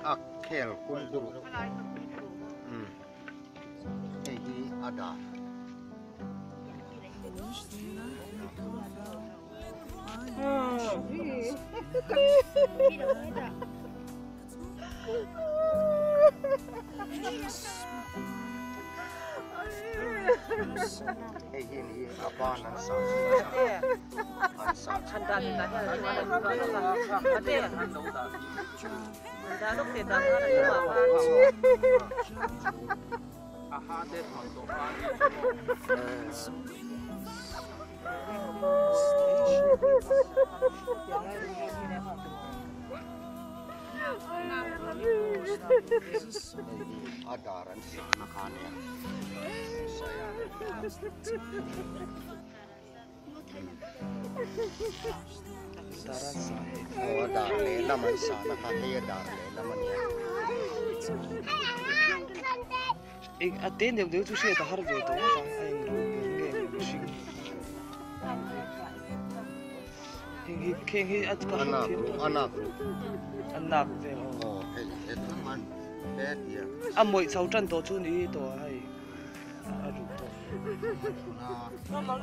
Akkel kunduru. Ini ada. Ini apa nasa? Handa kita ada juga ada ya. Handa lu kita ada juga kan. Aha deh untuk ada ransi makannya. Oh, ada laman sana kami ada laman ya. Aten dia tu sih tak harus itu, ayam rubin machine. Hingi anak deh. Oh, itu man bed ya. Amoy sau chân to chu ni to hai. Aduh to. Apa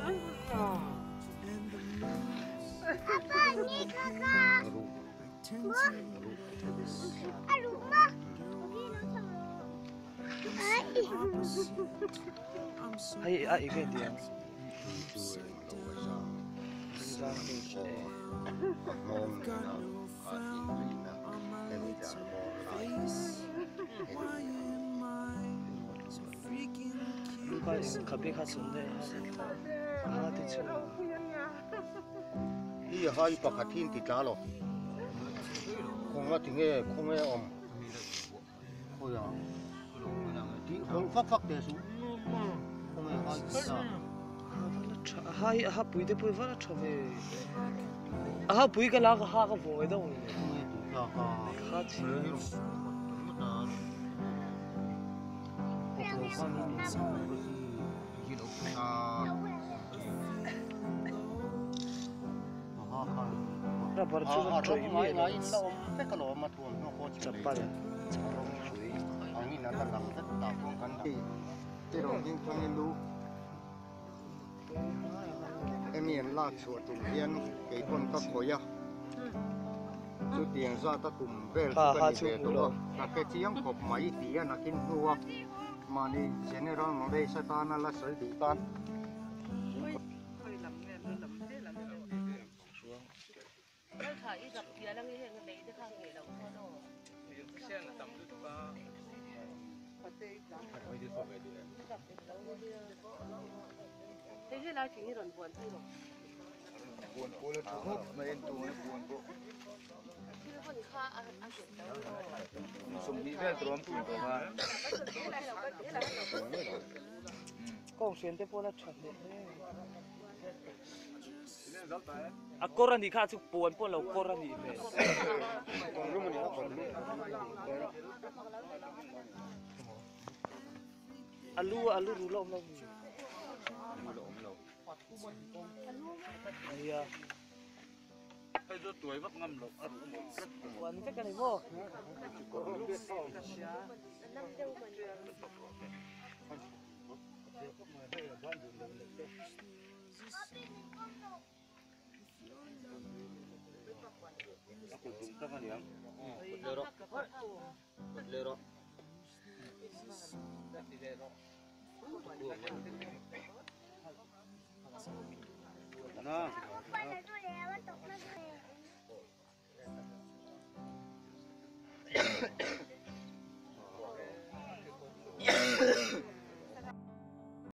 ni kakak? Rumah. Hai cái dia. Kabe kasonde. Ada tu. Iya hai pakatin titalo. Konga tinggal konga om. Oh ya. Di fak deh su. Konga hai. Hai bui de bui vala chove. Bui ka la ha ka voi da. Ha chi. Rabar chu troi mi la in la om pe ka lo ma tuam no ko chapal. Angin nata lang ta ta kong kan da. Pero ning kong lu. Emien la chu tum hian ke kon ka khoya. Chu tiang za ta tum vel ka ni ve to. Ta ke chiang khop mai ti na kin nuwa. Mani general knowledge sa ta na la sal di tan. Thế là chỉ như lần buồn thôi. Buồn cô là thu mà em tu nó buồn cô. Sum đi về trốn tu của bà. Kong xuyên te pola chat le. Koran ni kha chu pon pon lo koran ni me. Alu ru lo lo. Iya. Hay do tuổi vấp ngâm lộc ăn Quần cái này vô. Aku dùng các anh em. Lê đó. Nó.